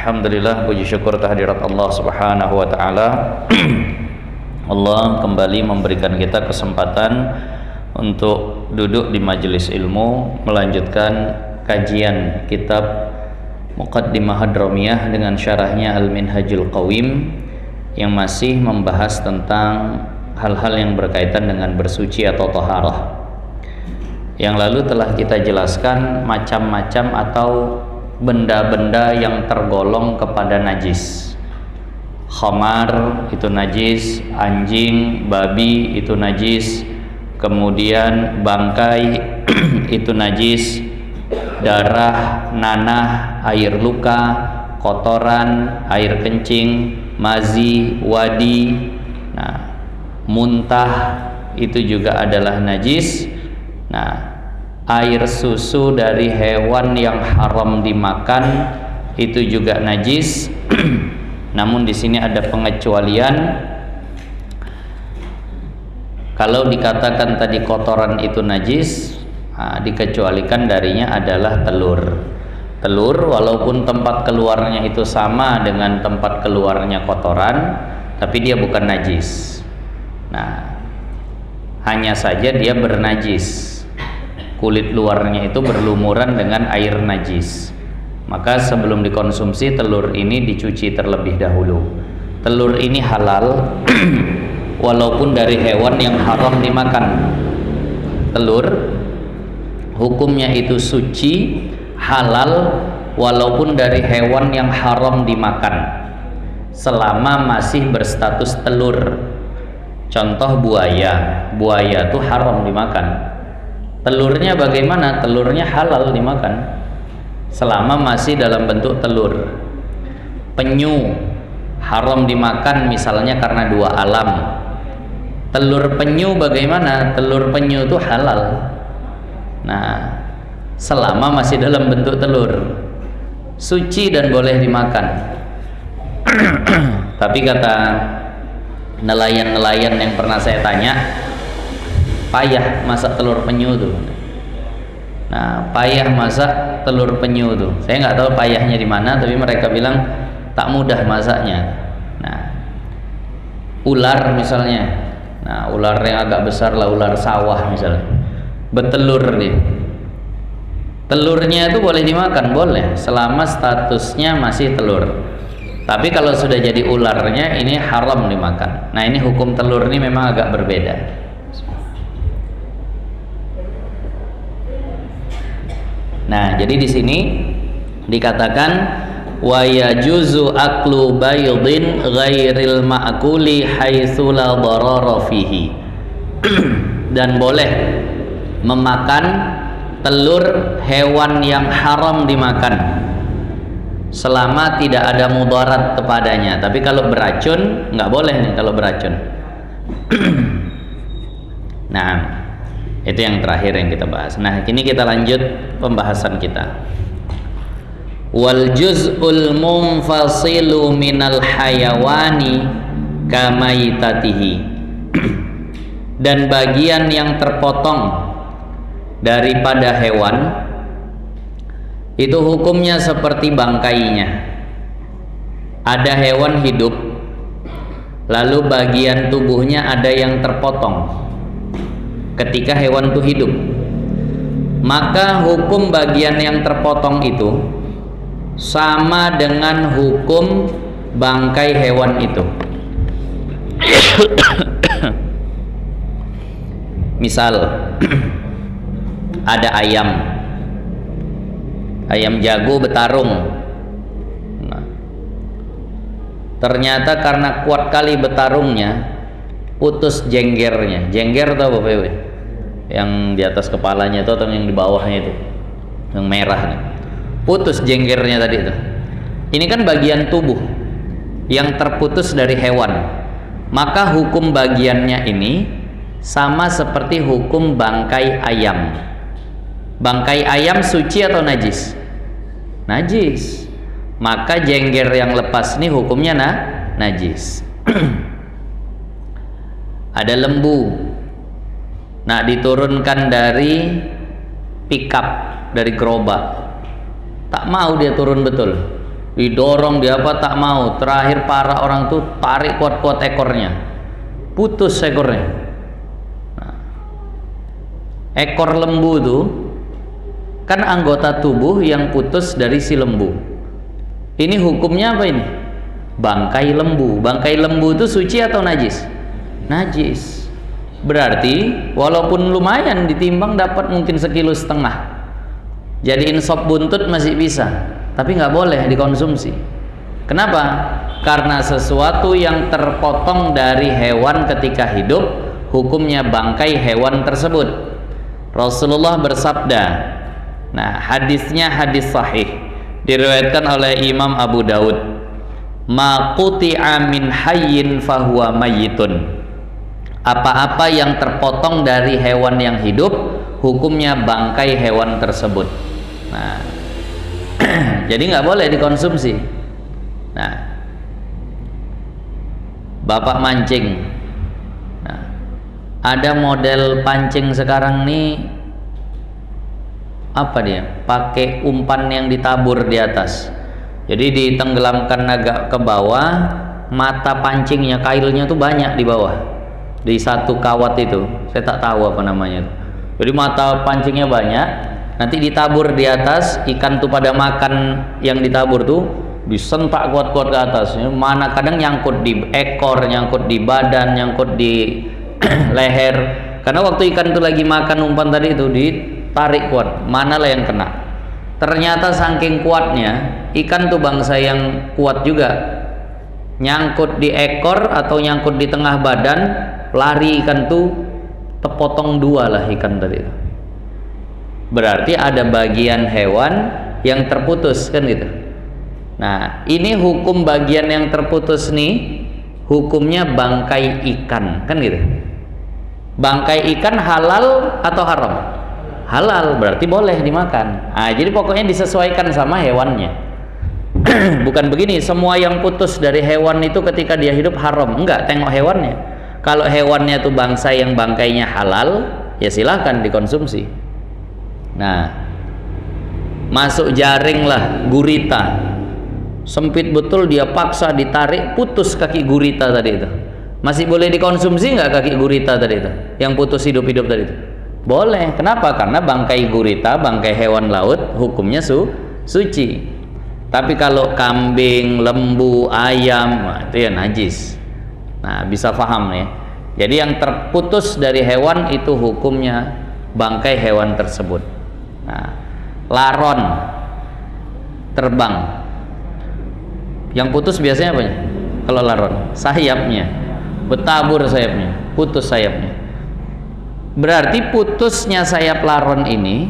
Alhamdulillah, puji syukur kehadirat Allah Subhanahu wa taala. Allah kembali memberikan kita kesempatan untuk duduk di majelis ilmu, melanjutkan kajian kitab Muqaddimah Hadramiyah dengan syarahnya Al-Minhajul Qawim yang masih membahas tentang hal-hal yang berkaitan dengan bersuci atau taharah. Yang lalu telah kita jelaskan macam-macam atau benda-benda yang tergolong kepada najis. Khamar itu najis, anjing, babi itu najis, kemudian bangkai itu najis, darah, nanah, air luka, kotoran, air kencing, mazi, wadi, muntah itu juga adalah najis. Air susu dari hewan yang haram dimakan itu juga najis. Namun di sini ada pengecualian. Kalau dikatakan tadi kotoran itu najis, dikecualikan darinya adalah telur. Telur walaupun tempat keluarnya itu sama dengan tempat keluarnya kotoran, tapi dia bukan najis. Hanya saja dia bernajis. Kulit luarnya itu berlumuran dengan air najis. Maka sebelum dikonsumsi, telur ini dicuci terlebih dahulu. Telur ini halal walaupun dari hewan yang haram dimakan. Telur hukumnya itu suci, halal walaupun dari hewan yang haram dimakan, selama masih berstatus telur. Contoh buaya itu haram dimakan. Telurnya bagaimana? Telurnya halal dimakan selama masih dalam bentuk telur. Penyu haram dimakan misalnya karena dua alam. Telur penyu bagaimana? Telur penyu itu halal. Selama masih dalam bentuk telur, suci dan boleh dimakan. Tapi kata nelayan-nelayan yang pernah saya tanya, payah masak telur penyu tuh. Payah masak telur penyu tuh. Saya nggak tahu payahnya di mana, tapi mereka bilang tak mudah masaknya. Ular misalnya, ular yang agak besar lah, ular sawah misalnya, betelur dia. Telurnya itu boleh dimakan, boleh, selama statusnya masih telur. Tapi kalau sudah jadi ularnya, ini haram dimakan. Ini hukum telur ini memang agak berbeda. Jadi di sini dikatakan wa yajuzu aklu baydin ghairil ma'kuli haitsu la darara fihi. Dan boleh memakan telur hewan yang haram dimakan selama tidak ada mudarat kepadanya. Tapi kalau beracun nggak boleh nih kalau beracun. Itu yang terakhir yang kita bahas. Kini kita lanjut pembahasan kita. Wal juz'ul munfasilu minal hayawani kamaitatihi. Dan bagian yang terpotong daripada hewan itu hukumnya seperti bangkainya. Ada hewan hidup, lalu bagian tubuhnya ada yang terpotong ketika hewan itu hidup, maka hukum bagian yang terpotong itu sama dengan hukum bangkai hewan itu. Misal ada ayam jago betarung. Ternyata karena kuat kali betarungnya, putus jenggernya. Jengger tau apa ya? Yang di atas kepalanya itu atau yang di bawahnya itu, yang merah. Putus jenggernya tadi itu. Ini kan bagian tubuh yang terputus dari hewan. Maka hukum bagiannya ini sama seperti hukum bangkai ayam. Bangkai ayam suci atau najis? Najis. Maka jengger yang lepas ini hukumnya najis. Ada lembu, diturunkan dari pickup, dari gerobak, tak mau dia turun betul, didorong dia apa tak mau, terakhir para orang tuh tarik kuat-kuat ekornya, putus ekornya. Nah, ekor lembu tuh kan anggota tubuh yang putus dari si lembu. Ini hukumnya apa ini? Bangkai lembu. Bangkai lembu itu suci atau najis? Najis. Berarti walaupun lumayan ditimbang dapat mungkin 1,5 kilo, jadiin sop buntut masih bisa, tapi nggak boleh dikonsumsi. Kenapa? Karena sesuatu yang terpotong dari hewan ketika hidup hukumnya bangkai hewan tersebut. Rasulullah bersabda, nah hadisnya hadis sahih, diriwayatkan oleh Imam Abu Daud, ma quti'a min hayyin fahuwa mayyitun. Apa-apa yang terpotong dari hewan yang hidup hukumnya bangkai hewan tersebut. Nah, jadi nggak boleh dikonsumsi. Nah, bapak mancing. Nah, ada model pancing sekarang nih, apa dia? Pakai umpan yang ditabur di atas. Jadi ditenggelamkan agak ke bawah, mata pancingnya, kailnya tuh banyak di bawah. Di satu kawat itu, saya tak tahu apa namanya. Jadi mata pancingnya banyak, nanti ditabur di atas, ikan tuh pada makan yang ditabur tuh disentak kuat-kuat ke atas. Mana kadang nyangkut di ekor, nyangkut di badan, nyangkut di leher. Karena waktu ikan itu lagi makan umpan tadi itu ditarik kuat, manalah yang kena. Ternyata saking kuatnya, ikan tuh bangsa yang kuat juga. Nyangkut di ekor atau nyangkut di tengah badan, lari ikan tuh terpotong 2 lah ikan tadi itu. Berarti ada bagian hewan yang terputus kan gitu. Nah, ini hukum bagian yang terputus nih, hukumnya bangkai ikan kan gitu. Bangkai ikan halal atau haram? Halal, berarti boleh dimakan. Nah, jadi pokoknya disesuaikan sama hewannya. Bukan begini, semua yang putus dari hewan itu ketika dia hidup haram. Enggak, tengok hewannya. Kalau hewannya itu bangsa yang bangkainya halal, ya silahkan dikonsumsi. Nah, masuk jaring lah gurita, sempit betul, dia paksa ditarik, putus kaki gurita tadi itu. Masih boleh dikonsumsi nggak kaki gurita tadi itu, yang putus hidup-hidup tadi itu? Boleh. Kenapa? Karena bangkai gurita, bangkai hewan laut, hukumnya suci. Tapi kalau kambing, lembu, ayam, nah, itu ya najis. Nah, bisa paham ya. Jadi yang terputus dari hewan itu hukumnya bangkai hewan tersebut. Nah, laron terbang, yang putus biasanya apa? Kalau laron, sayapnya, bertabur sayapnya, putus sayapnya. Berarti putusnya sayap laron ini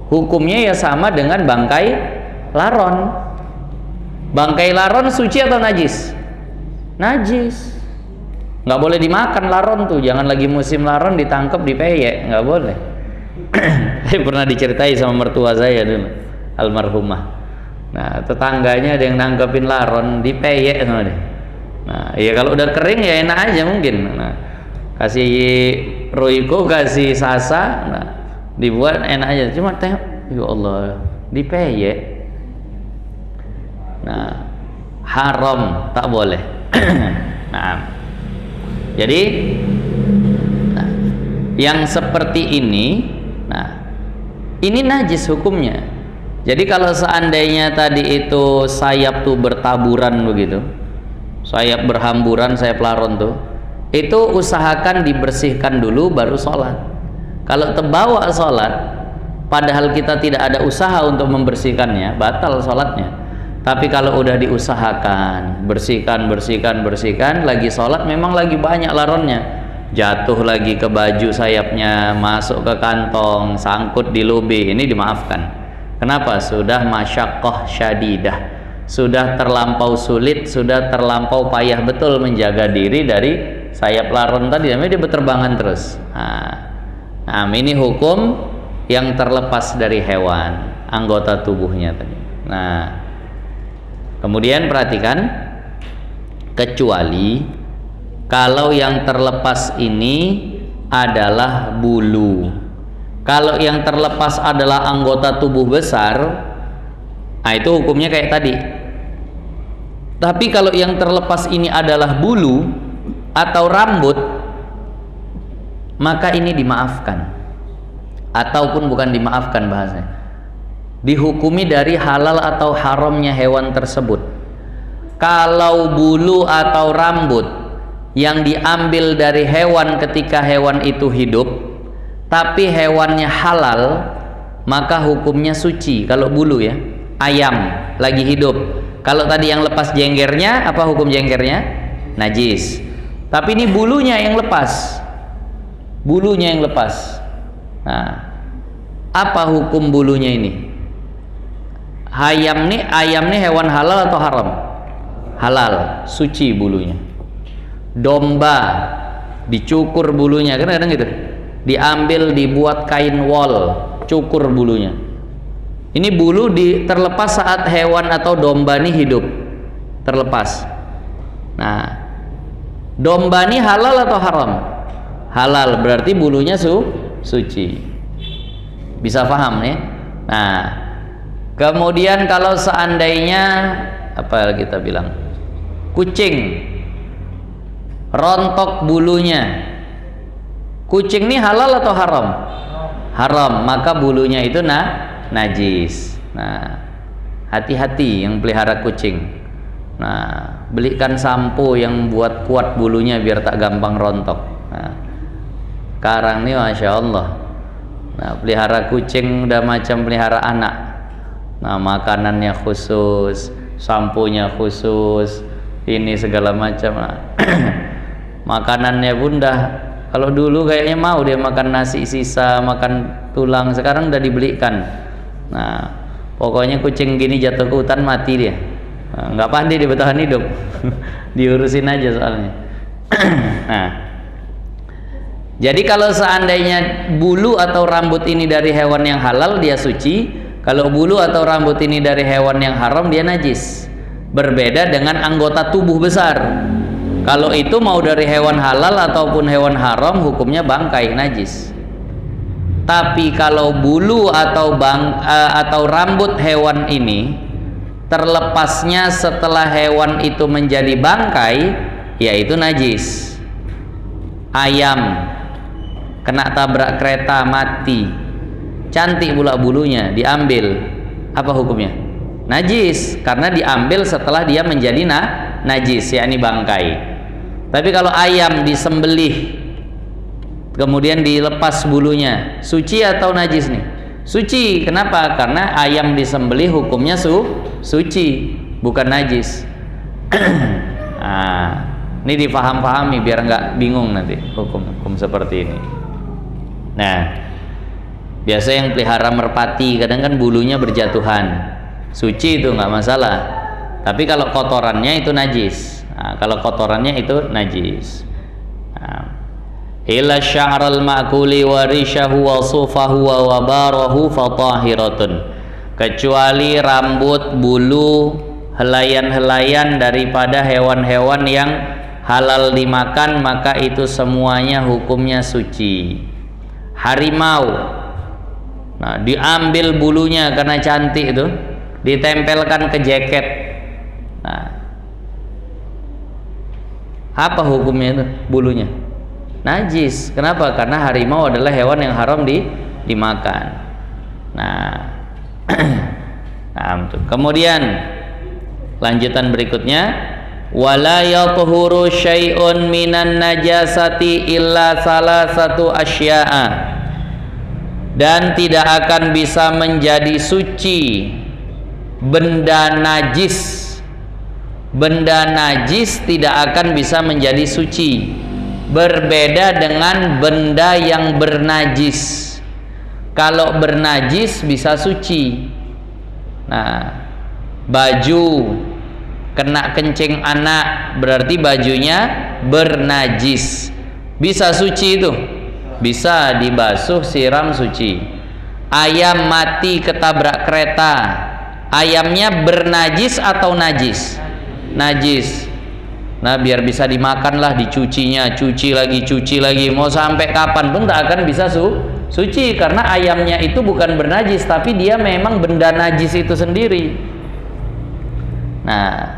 hukumnya ya sama dengan bangkai laron. Bangkai laron suci atau najis? Najis. Nggak boleh dimakan laron tuh. Jangan lagi musim laron ditangkap, dipeyek, nggak boleh. Saya pernah diceritai sama mertua saya dulu, almarhumah. Nah, tetangganya ada yang nangkepin laron, dipeyek sama dia. Nah, ya kalau udah kering ya enak aja mungkin. Nah, kasih roiko, kasih sasa, nah, dibuat enak aja. Cuma tengok, ya Allah, dipeyek. Nah, haram, tak boleh. Nah, jadi nah, yang seperti ini, nah, ini najis hukumnya. Jadi kalau seandainya tadi itu sayap tuh bertaburan begitu, sayap berhamburan, sayap laron tuh, itu usahakan dibersihkan dulu baru sholat. Kalau terbawa sholat, padahal kita tidak ada usaha untuk membersihkannya, batal sholatnya. Tapi kalau udah diusahakan, bersihkan, lagi sholat memang lagi banyak laronnya, jatuh lagi ke baju sayapnya, masuk ke kantong, sangkut di lobe, ini dimaafkan. Kenapa? Sudah masyaqqah syadidah, sudah terlampau sulit, sudah terlampau payah betul menjaga diri dari sayap laron tadi, namanya dia berterbangan terus. Nah, ini hukum yang terlepas dari hewan, anggota tubuhnya tadi. Nah, kemudian perhatikan, kecuali kalau yang terlepas ini adalah bulu. Kalau yang terlepas adalah anggota tubuh besar, nah itu hukumnya kayak tadi, Tapi kalau yang terlepas ini adalah bulu atau rambut, maka ini dimaafkan, ataupun bukan dimaafkan bahasanya, dihukumi dari halal atau haramnya hewan tersebut. Kalau bulu atau rambut yang diambil dari hewan ketika hewan itu hidup, tapi hewannya halal, maka hukumnya suci. Kalau bulu ya, ayam lagi hidup, kalau tadi yang lepas jenggernya, apa hukum jenggernya? Najis. Tapi ini bulunya yang lepas, bulunya yang lepas. Nah, apa hukum bulunya ini? Ayam nih hewan halal atau haram? Halal, suci bulunya. Domba dicukur bulunya, kan kadang gitu, diambil dibuat kain wol, cukur bulunya. Ini bulu terlepas saat hewan atau domba ini hidup, terlepas. Nah, domba ini halal atau haram? Halal, berarti bulunya suci. Bisa paham ya? Nah, kemudian kalau seandainya apa kita bilang, kucing rontok bulunya, kucing ini halal atau haram? Haram, maka bulunya itu najis. Nah, hati-hati yang pelihara kucing. Nah, belikan sampo yang buat kuat bulunya biar tak gampang rontok. Nah, sekarang nih masya Allah, nah pelihara kucing udah macam pelihara anak. Nah, makanannya khusus, samponya khusus, ini segala macam. Nah, makanannya pun dah, kalau dulu kayaknya mau dia makan nasi sisa, makan tulang, sekarang udah dibelikan. Nah, pokoknya kucing gini jatuh ke hutan mati dia. Nah, nggak pandai dia bertahan hidup. Diurusin aja soalnya. Nah, jadi kalau seandainya bulu atau rambut ini dari hewan yang halal, dia suci. Kalau bulu atau rambut ini dari hewan yang haram, dia najis. Berbeda dengan anggota tubuh besar. Kalau itu mau dari hewan halal ataupun hewan haram, hukumnya bangkai, najis. Tapi kalau bulu atau rambut hewan ini terlepasnya setelah hewan itu menjadi bangkai, yaitu najis. Ayam kena tabrak kereta mati, cantik pula bulunya, diambil, apa hukumnya? Najis, karena diambil setelah dia menjadi najis, yakni bangkai. Tapi kalau ayam disembelih kemudian dilepas bulunya, suci atau najis nih? Suci. Kenapa? Karena ayam disembelih hukumnya suci, bukan najis. Nah, ini difaham-pahami biar nggak bingung nanti hukum seperti ini. Nah, biasa yang pelihara merpati kadang kan bulunya berjatuhan, suci itu nggak masalah. Tapi kalau kotorannya itu najis. Nah, kalau kotorannya itu najis. Illa sya'ral ma'kuli wa rishahu wa sufahu wa wabarahu fatahiratun. Kecuali rambut, bulu, helaian-helaian daripada hewan-hewan yang halal dimakan, maka itu semuanya hukumnya suci. Harimau, nah diambil bulunya karena cantik itu, ditempelkan ke jaket. Nah, apa hukumnya itu bulunya? Najis. Kenapa? Karena harimau adalah hewan yang haram dimakan. Nah, kemudian lanjutan berikutnya, wala yathuru syai'un minan najasati illa salasatu asya'a, dan tidak akan bisa menjadi suci benda najis. Benda najis tidak akan bisa menjadi suci, berbeda dengan benda yang bernajis. Kalau bernajis bisa suci. Nah, baju kena kencing anak berarti bajunya bernajis, bisa suci itu? Bisa, dibasuh, siram, suci. Ayam mati ketabrak kereta, ayamnya bernajis atau najis? Najis. Nah, biar bisa dimakanlah, dicucinya, cuci lagi, mau sampai kapan pun tak akan bisa suci, karena ayamnya itu bukan bernajis, tapi dia memang benda najis itu sendiri. Nah,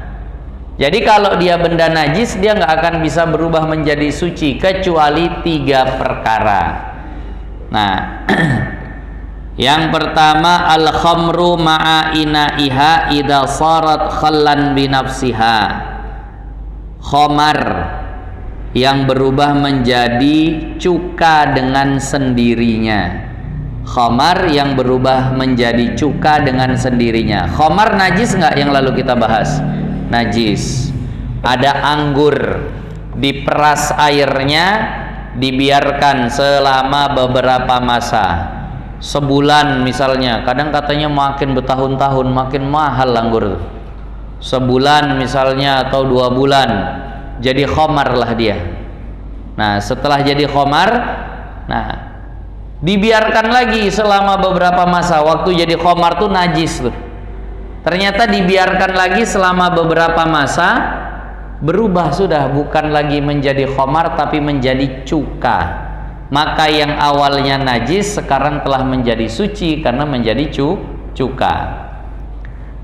Jadi kalau dia benda najis, dia nggak akan bisa berubah menjadi suci kecuali 3 perkara. Nah, yang pertama al-khamru ma'a ina'iha idza sarat khallan bi nafsiha. Khamar yang berubah menjadi cuka dengan sendirinya. Khamar yang berubah menjadi cuka dengan sendirinya. Khamar najis nggak yang lalu kita bahas? Najis. Ada anggur, diperas airnya, dibiarkan selama beberapa masa, sebulan misalnya. Kadang katanya makin bertahun-tahun makin mahal anggur. Sebulan misalnya atau 2 bulan, jadi khamar lah dia. Nah, setelah jadi khamar, nah dibiarkan lagi selama beberapa masa. Waktu jadi khamar tuh najis tuh. Ternyata dibiarkan lagi selama beberapa masa, berubah sudah, bukan lagi menjadi khamar tapi menjadi cuka. Maka yang awalnya najis sekarang telah menjadi suci karena menjadi cuka.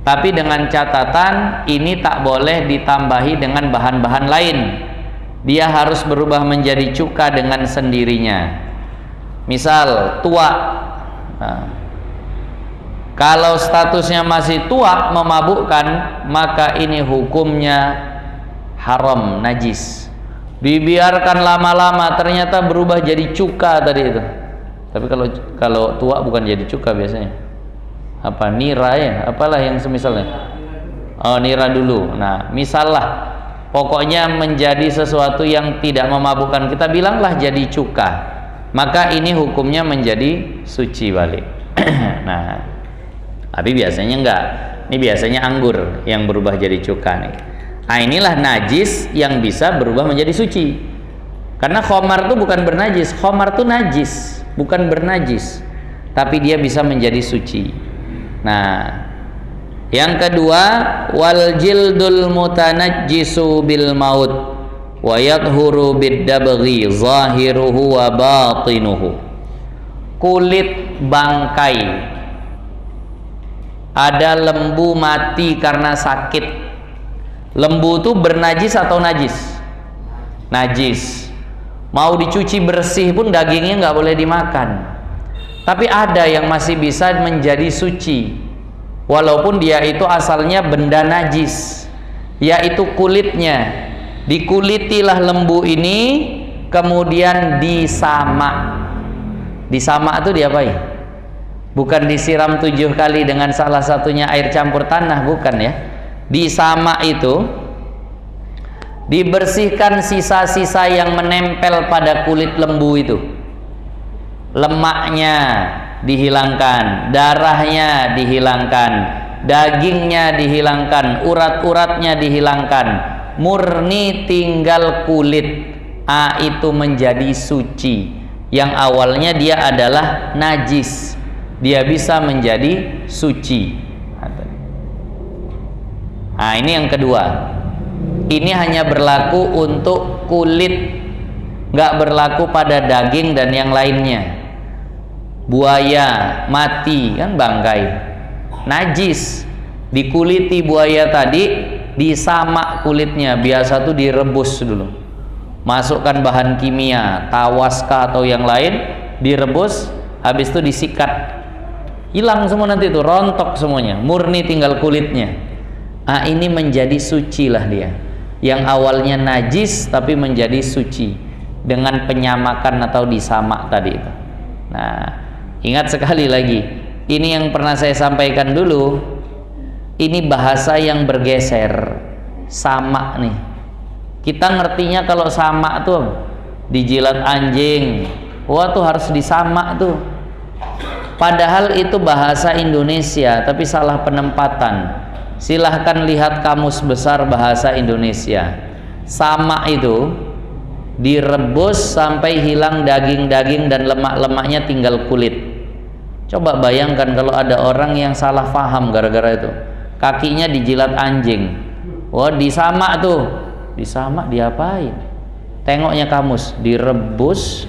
Tapi dengan catatan ini tak boleh ditambahi dengan bahan-bahan lain. Dia harus berubah menjadi cuka dengan sendirinya. Misal tua. Nah, kalau statusnya masih tua, memabukkan, maka ini hukumnya haram, najis. Dibiarkan lama-lama ternyata berubah jadi cuka tadi itu. Tapi kalau tua bukan jadi cuka biasanya. Apa, nira ya? Apalah yang semisalnya? Oh, nira dulu. Nah, misalnya pokoknya menjadi sesuatu yang tidak memabukkan, kita bilanglah jadi cuka. Maka ini hukumnya menjadi suci balik. Nah, tapi biasanya enggak. Ini biasanya anggur yang berubah jadi cuka nih. Nah, inilah najis yang bisa berubah menjadi suci. Karena khamar itu bukan bernajis. Khamar itu najis, bukan bernajis. Tapi dia bisa menjadi suci. Nah, yang kedua, wal jildul mutanajjisu bil maut wa yadhuru bid dabghi zahiruhu wa batinuhu. Kulit bangkai. Ada lembu mati karena sakit. Lembu itu bernajis atau najis? Najis. Mau dicuci bersih pun dagingnya nggak boleh dimakan. Tapi ada yang masih bisa menjadi suci, walaupun dia itu asalnya benda najis, yaitu kulitnya. Dikulitilah lembu ini, kemudian disamak. Disamak itu diapain? Bukan disiram 7 kali dengan salah satunya air campur tanah, bukan ya. Disamak itu dibersihkan sisa-sisa yang menempel pada kulit lembu itu. Lemaknya dihilangkan, darahnya dihilangkan, dagingnya dihilangkan, urat-uratnya dihilangkan, murni tinggal kulit. Itu menjadi suci. Yang awalnya dia adalah najis, dia bisa menjadi suci. Nah, ini yang kedua. Ini hanya berlaku untuk kulit, nggak berlaku pada daging dan yang lainnya. Buaya mati kan bangkai, najis. Dikuliti buaya tadi, disamak kulitnya. Biasa tuh direbus dulu, masukkan bahan kimia, tawaska atau yang lain, direbus, habis itu disikat. Hilang semua nanti itu, rontok semuanya, murni tinggal kulitnya. Ini menjadi suci lah dia. Yang awalnya najis tapi menjadi suci dengan penyamakan atau disamak tadi itu. Nah, ingat sekali lagi, ini yang pernah saya sampaikan dulu. Ini bahasa yang bergeser. Samak nih. Kita ngertinya kalau samak tuh dijilat anjing, wah tuh harus disamak tuh. Padahal itu bahasa Indonesia, tapi salah penempatan. Silahkan lihat kamus besar bahasa Indonesia. Samak itu direbus sampai hilang daging-daging dan lemak-lemaknya, tinggal kulit. Coba bayangkan kalau ada orang yang salah paham gara-gara itu. Kakinya dijilat anjing, wah disamak tuh. Disamak diapain? Tengoknya kamus, direbus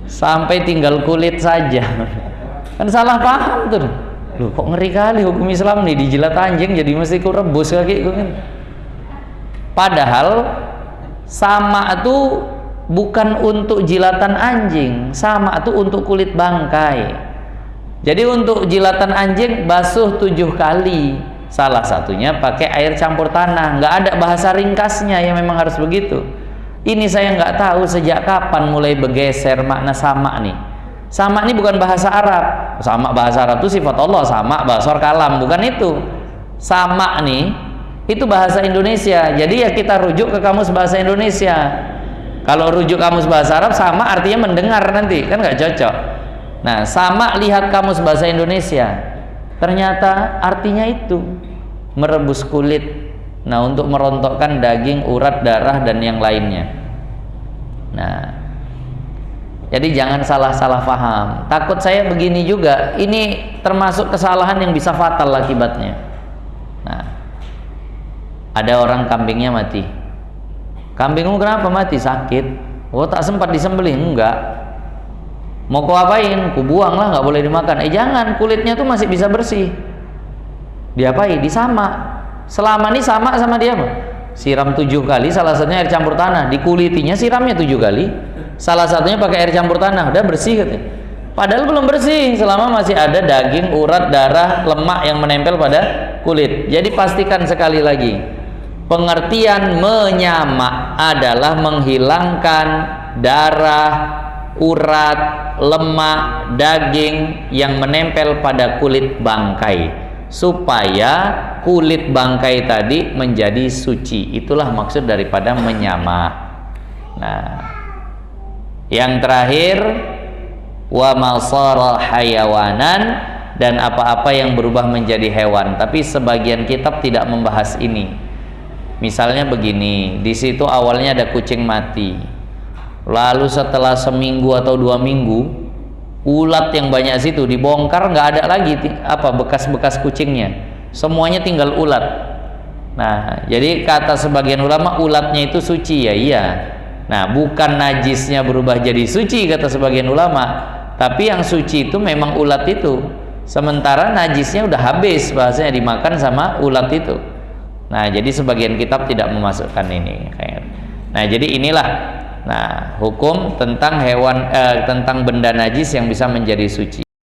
sampai tinggal kulit saja. Kan salah paham tuh. Loh, kok ngeri kali hukum Islam nih, dijilat anjing jadi mesti ku rebus kaki ku kan. Padahal sama itu bukan untuk jilatan anjing, sama itu untuk kulit bangkai. Jadi untuk jilatan anjing basuh 7 kali, salah satunya pakai air campur tanah. Nggak ada bahasa ringkasnya yang memang harus begitu. Ini saya nggak tahu sejak kapan mulai bergeser makna sama nih. Sama ini bukan bahasa Arab. Sama bahasa Arab itu sifat Allah, sama bahasa kalam, bukan itu. Sama nih itu bahasa Indonesia. Jadi ya kita rujuk ke kamus bahasa Indonesia. Kalau rujuk kamus bahasa Arab, sama artinya mendengar nanti, kan nggak cocok. Nah, sama lihat kamus bahasa Indonesia, ternyata artinya itu merebus kulit. Nah, untuk merontokkan daging, urat, darah dan yang lainnya. Nah, jadi jangan salah-salah paham. Takut saya begini juga, ini termasuk kesalahan yang bisa fatal akibatnya. Nah, ada orang kambingnya mati. Kambingmu kenapa mati? Sakit. Oh, tak sempat disembelih? Enggak. Mau kau apain? Ku buang lah, nggak boleh dimakan. Jangan, kulitnya tuh masih bisa bersih. Diapain? Disama. Selama ini sama dia mah. Siram 7 kali, salah satunya air campur tanah. Dikulitinya siramnya 7 kali. Salah satunya pakai air campur tanah, udah bersih katanya. Padahal belum bersih selama masih ada daging, urat, darah, lemak yang menempel pada kulit. Jadi pastikan sekali lagi, pengertian menyama adalah menghilangkan darah, urat, lemak, daging yang menempel pada kulit bangkai supaya kulit bangkai tadi menjadi suci. Itulah maksud daripada menyama. Nah, yang terakhir, wa masara hayawanan, dan apa-apa yang berubah menjadi hewan. Tapi sebagian kitab tidak membahas ini. Misalnya begini, di situ awalnya ada kucing mati, lalu setelah seminggu atau 2 minggu, ulat yang banyak situ dibongkar, nggak ada lagi bekas-bekas kucingnya, semuanya tinggal ulat. Nah, jadi kata sebagian ulama ulatnya itu suci, ya iya. Nah, bukan najisnya berubah jadi suci kata sebagian ulama, tapi yang suci itu memang ulat itu, sementara najisnya udah habis, bahasanya dimakan sama ulat itu. Nah, jadi sebagian kitab tidak memasukkan ini. Nah, jadi inilah hukum tentang hewan, tentang benda najis yang bisa menjadi suci.